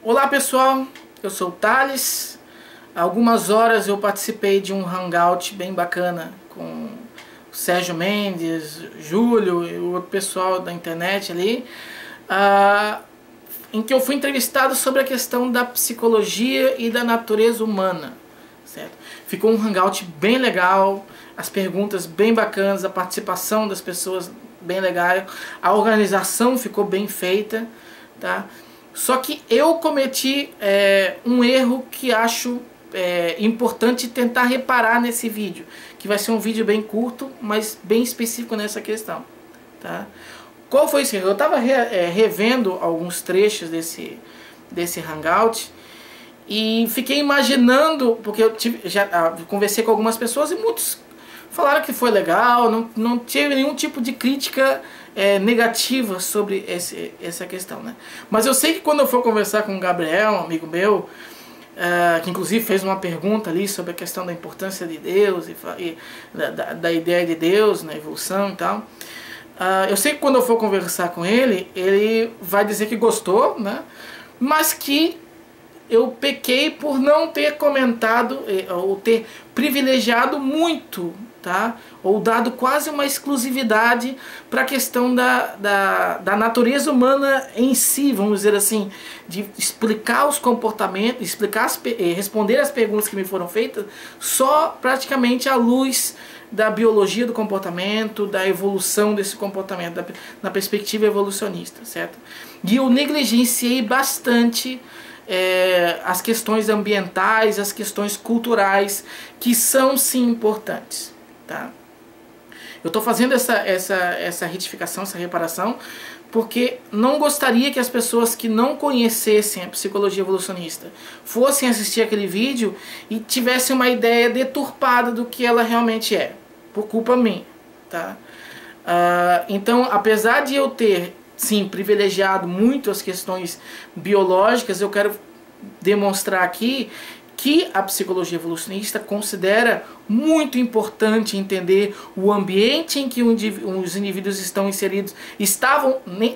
Olá pessoal, eu sou o Thales. Há algumas horas eu participei de um hangout bem bacana com o Sérgio Mendes, Júlio e o outro pessoal da internet ali, em que eu fui entrevistado sobre a questão da psicologia e da natureza humana, certo? Ficou um hangout bem legal, as perguntas bem bacanas, a participação das pessoas bem legal, a organização ficou bem feita, tá? Só que eu cometi um erro que acho importante tentar reparar nesse vídeo, que vai ser um vídeo bem curto, mas bem específico nessa questão, tá? Qual foi esse erro? Eu estava revendo alguns trechos desse hangout e fiquei imaginando, porque eu já conversei com algumas pessoas e muitos falaram que foi legal, não tive nenhum tipo de crítica negativa sobre essa questão, né? Mas eu sei que quando eu for conversar com o Gabriel, um amigo meu, que inclusive fez uma pergunta ali sobre a questão da importância de Deus e da ideia de Deus na evolução e tal, eu sei que quando eu for conversar com ele, ele vai dizer que gostou, né? Mas que eu pequei por não ter comentado ou ter privilegiado muito, tá? Ou dado quase uma exclusividade para a questão da natureza humana em si, vamos dizer assim, de explicar os comportamentos, responder as perguntas que me foram feitas só praticamente à luz da biologia do comportamento, da evolução desse comportamento, na perspectiva evolucionista, certo? E eu negligenciei bastante as questões ambientais, as questões culturais, que são sim importantes, tá? Eu estou fazendo essa retificação, essa reparação, porque não gostaria que as pessoas que não conhecessem a psicologia evolucionista fossem assistir aquele vídeo e tivessem uma ideia deturpada do que ela realmente é, por culpa minha, tá? Então, apesar de eu ter sim privilegiado muito as questões biológicas, eu quero demonstrar aqui que a psicologia evolucionista considera muito importante entender o ambiente em que os indivíduos estão inseridos,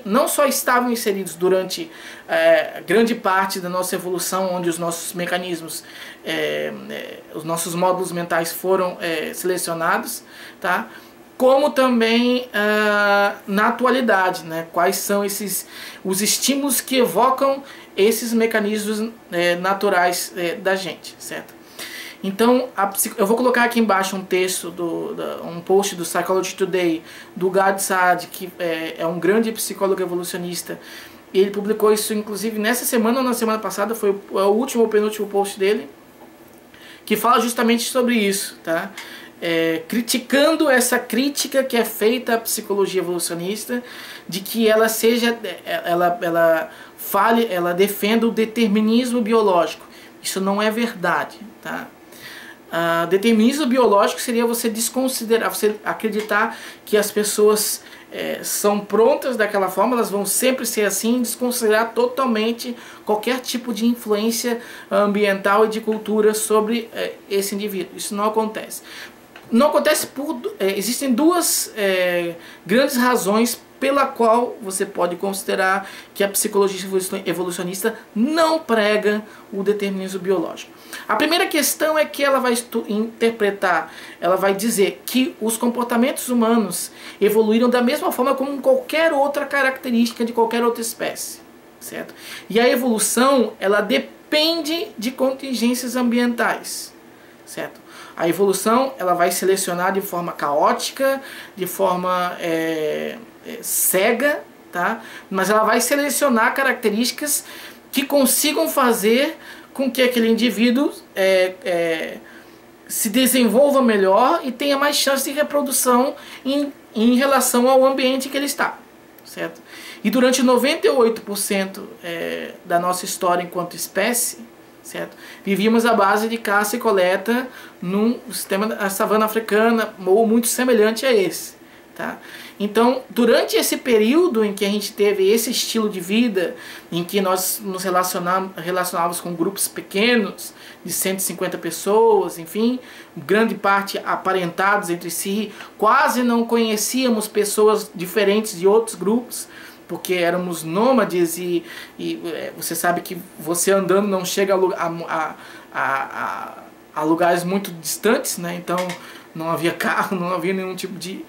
não só estavam inseridos durante grande parte da nossa evolução, onde os nossos mecanismos, os nossos módulos mentais foram selecionados, tá? Como também na atualidade, né? Quais são os estímulos que evocam esses mecanismos naturais da gente, certo? Então, eu vou colocar aqui embaixo um texto, um post do Psychology Today, do Gad Saad, que é um grande psicólogo evolucionista. Ele publicou isso, inclusive, nessa semana ou na semana passada, foi o último ou penúltimo post dele, que fala justamente sobre isso, tá? Criticando essa crítica que é feita à psicologia evolucionista, de que ela defenda o determinismo biológico. Isso não é verdade, tá? Determinismo biológico seria você desconsiderar, você acreditar que as pessoas são prontas daquela forma, elas vão sempre ser assim, desconsiderar totalmente qualquer tipo de influência ambiental e de cultura sobre esse indivíduo. Isso não acontece. Não acontece existem duas grandes razões pela qual você pode considerar que a psicologia evolucionista não prega o determinismo biológico. A primeira questão é que ela vai interpretar, ela vai dizer que os comportamentos humanos evoluíram da mesma forma como qualquer outra característica de qualquer outra espécie, certo? E a evolução, ela depende de contingências ambientais, certo? A evolução, ela vai selecionar de forma caótica, de forma cega, tá? Mas ela vai selecionar características que consigam fazer com que aquele indivíduo se desenvolva melhor e tenha mais chance de reprodução em relação ao ambiente que ele está, certo? E durante 98% da nossa história enquanto espécie, certo? Vivíamos à base de caça e coleta num sistema da savana africana ou muito semelhante a esse, tá? Então, durante esse período em que a gente teve esse estilo de vida, em que nós nos relacionávamos com grupos pequenos, de 150 pessoas, enfim, grande parte aparentados entre si, quase não conhecíamos pessoas diferentes de outros grupos, porque éramos nômades você sabe que você andando não chega a lugares muito distantes, né? Então não havia carro, não havia nenhum tipo de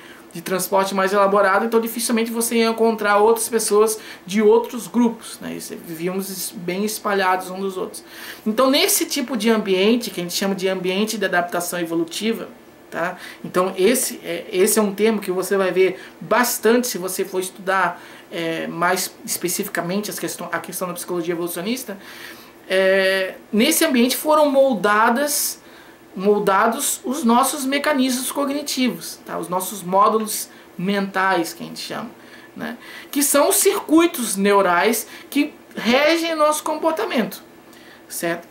transporte mais elaborado, então dificilmente você ia encontrar outras pessoas de outros grupos, né? Vivíamos bem espalhados uns dos outros. Então nesse tipo de ambiente, que a gente chama de ambiente de adaptação evolutiva, tá? Então esse é um termo que você vai ver bastante se você for estudar mais especificamente a questão da psicologia evolucionista. Nesse ambiente foram moldados os nossos mecanismos cognitivos, tá? Os nossos módulos mentais, que a gente chama, né? Que são os circuitos neurais que regem o nosso comportamento, certo?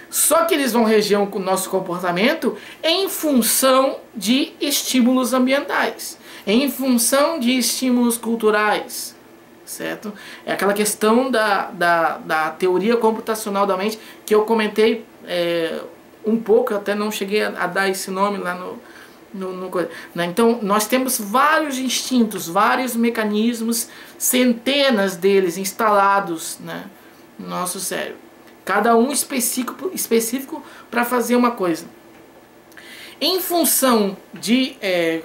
Só que eles vão reger o nosso comportamento em função de estímulos ambientais, em função de estímulos culturais, certo? É aquela questão da teoria computacional da mente que eu comentei um pouco, eu até não cheguei a dar esse nome lá né? Então nós temos vários instintos, vários mecanismos, centenas deles instalados, né, no nosso cérebro, cada um específico para fazer uma coisa. Em função de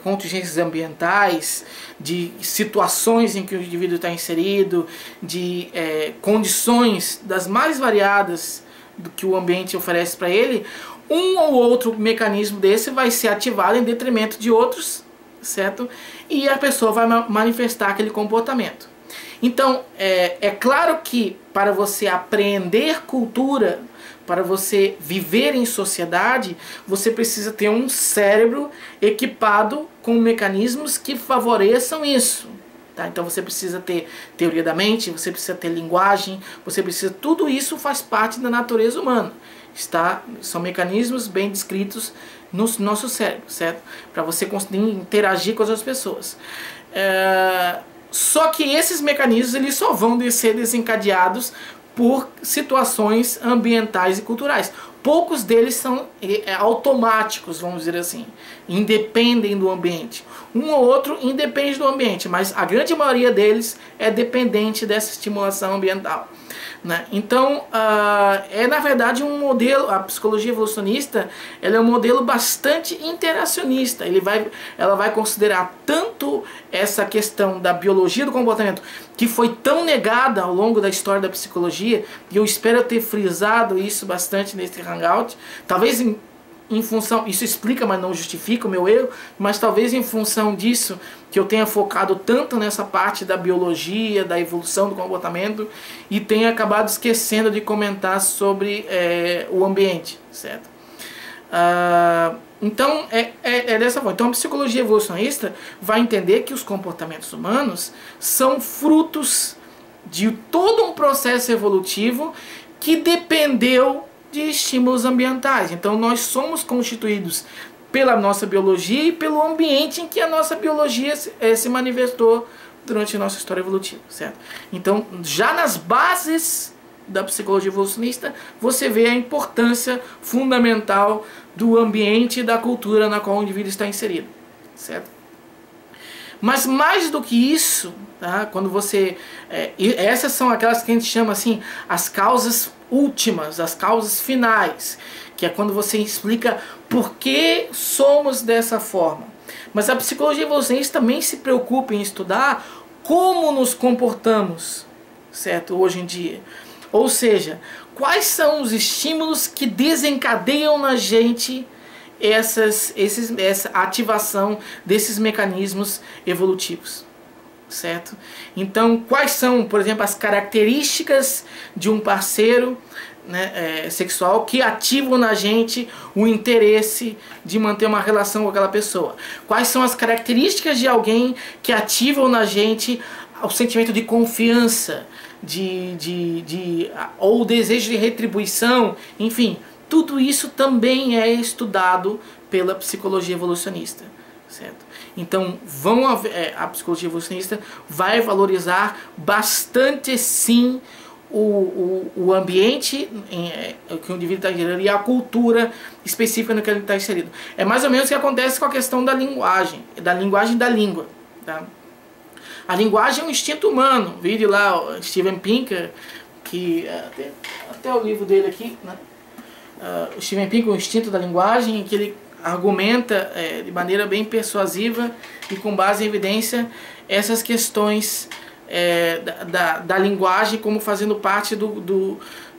contingências ambientais, de situações em que o indivíduo está inserido, de condições das mais variadas do que o ambiente oferece para ele, um ou outro mecanismo desse vai ser ativado em detrimento de outros, certo? E a pessoa vai manifestar aquele comportamento. Então, é claro que para você apreender cultura, para você viver em sociedade, você precisa ter um cérebro equipado com mecanismos que favoreçam isso. Tá? Então você precisa ter teoria da mente, você precisa ter linguagem, tudo isso faz parte da natureza humana. São mecanismos bem descritos no nosso cérebro, certo? Para você conseguir interagir com as outras pessoas. Só que esses mecanismos eles só vão ser desencadeados por situações ambientais e culturais. Poucos deles são automáticos, vamos dizer assim, independem do ambiente. Um ou outro independe do ambiente, mas a grande maioria deles é dependente dessa estimulação ambiental, né? Então, na verdade um modelo, a psicologia evolucionista, ela é um modelo bastante interacionista. Ela vai considerar tanto essa questão da biologia do comportamento, que foi tão negada ao longo da história da psicologia, e eu espero ter frisado isso bastante nesse hangout, talvez em função, isso explica, mas não justifica o meu erro, mas talvez em função disso que eu tenha focado tanto nessa parte da biologia, da evolução do comportamento, e tenha acabado esquecendo de comentar sobre o ambiente, certo? Então é dessa forma. Então a psicologia evolucionista vai entender que os comportamentos humanos são frutos de todo um processo evolutivo que dependeu de estímulos ambientais. Então nós somos constituídos pela nossa biologia e pelo ambiente em que a nossa biologia se manifestou durante a nossa história evolutiva, certo? Então já nas bases da psicologia evolucionista você vê a importância fundamental do ambiente e da cultura na qual o indivíduo está inserido, certo? Mas mais do que isso, tá? Quando você essas são aquelas que a gente chama assim as causas últimas, as causas finais, que é quando você explica por que somos dessa forma. Mas a psicologia evolucionista também se preocupa em estudar como nos comportamos, certo? Hoje em dia. Ou seja, quais são os estímulos que desencadeiam na gente essa ativação desses mecanismos evolutivos, certo? Então, quais são, por exemplo, as características de um parceiro, né, sexual que ativam na gente o interesse de manter uma relação com aquela pessoa? Quais são as características de alguém que ativam na gente o sentimento de confiança, ou o desejo de retribuição? Enfim, tudo isso também é estudado pela psicologia evolucionista, certo? Então a psicologia evolucionista vai valorizar bastante sim o ambiente que o indivíduo está inserido e a cultura específica no que ele está inserido. É mais ou menos o que acontece com a questão da linguagem da língua, tá? A linguagem é um instinto humano. Vire lá o Steven Pinker, que até o livro dele aqui, né? O Steven Pinker, O Instinto da Linguagem, em que ele argumenta de maneira bem persuasiva e com base em evidência essas questões da linguagem como fazendo parte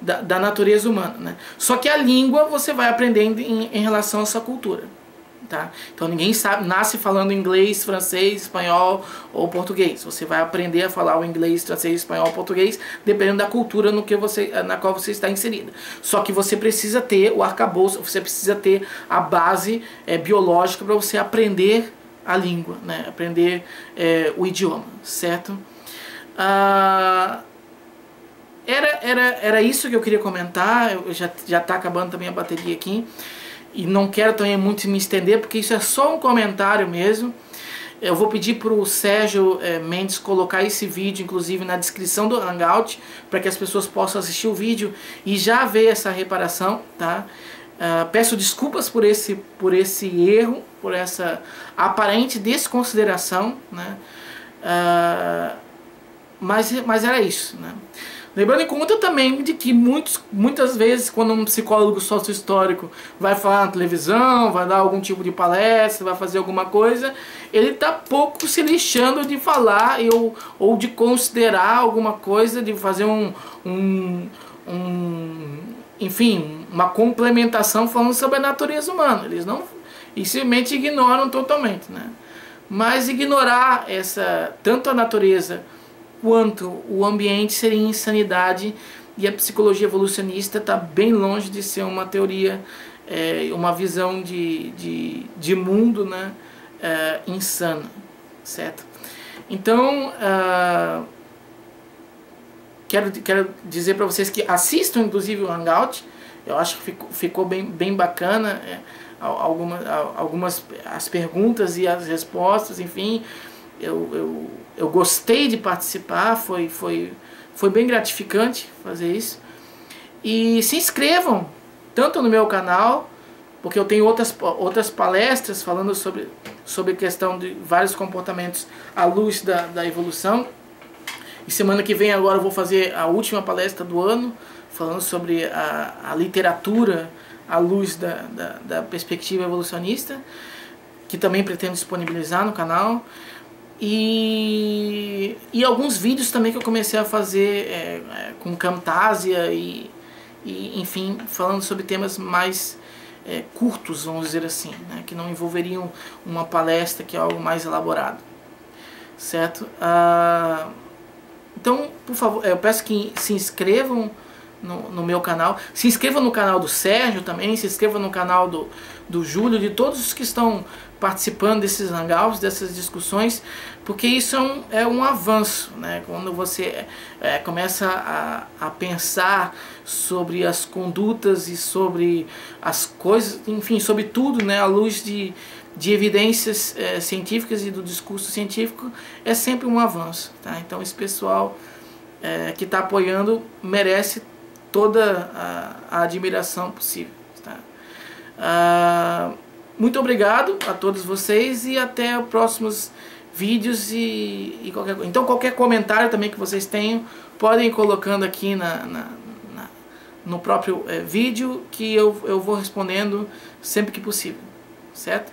da natureza humana, né? Só que a língua você vai aprendendo em relação à sua cultura. Tá? Então ninguém nasce falando inglês, francês, espanhol ou português. Você vai aprender a falar o inglês, francês, espanhol ou português dependendo da cultura na qual você está inserida. Só que você precisa ter o arcabouço, você precisa ter a base biológica para você aprender a língua, né? Aprender o idioma, certo? Era isso que eu queria comentar. Já está acabando também a bateria aqui. E não quero também muito me estender, porque isso é só um comentário mesmo. Eu vou pedir para o Sérgio Mendes colocar esse vídeo, inclusive, na descrição do Hangout, para que as pessoas possam assistir o vídeo e já ver essa reparação, tá? Peço desculpas por esse erro, por essa aparente desconsideração, né? Mas era isso, né? Lembrando em conta também de que muitas vezes quando um psicólogo sócio-histórico vai falar na televisão, vai dar algum tipo de palestra, vai fazer alguma coisa, ele está pouco se lixando de falar ou de considerar alguma coisa, de fazer enfim, uma complementação falando sobre a natureza humana. Eles simplesmente ignoram totalmente, né? Mas ignorar tanto a natureza quanto o ambiente seria insanidade, e a psicologia evolucionista está bem longe de ser uma teoria, uma visão de mundo, né, insana, certo? Então, quero dizer para vocês que assistam inclusive o Hangout. Eu acho que ficou bem bacana, algumas as perguntas e as respostas, enfim. Eu gostei de participar, foi bem gratificante fazer isso. E se inscrevam tanto no meu canal, porque eu tenho outras palestras falando sobre a questão de vários comportamentos à luz da evolução. E semana que vem agora eu vou fazer a última palestra do ano, falando sobre a literatura à luz da perspectiva evolucionista, que também pretendo disponibilizar no canal. E alguns vídeos também que eu comecei a fazer com Camtasia e enfim, falando sobre temas mais curtos, vamos dizer assim, né, que não envolveriam uma palestra, que é algo mais elaborado, certo? Então, por favor, eu peço que se inscrevam no meu canal, se inscrevam no canal do Sérgio também, se inscrevam no canal do Júlio, de todos os que estão participando desses hangouts, dessas discussões, porque isso é um avanço, né? Quando você começa a pensar sobre as condutas e sobre as coisas, enfim, sobre tudo, né? À luz de evidências científicas e do discurso científico, é sempre um avanço, tá? Então esse pessoal que está apoiando merece toda a admiração possível, tá? Muito obrigado a todos vocês e até os próximos vídeos e qualquer coisa. Então qualquer comentário também que vocês tenham, podem ir colocando aqui no próprio vídeo, que eu vou respondendo sempre que possível, certo?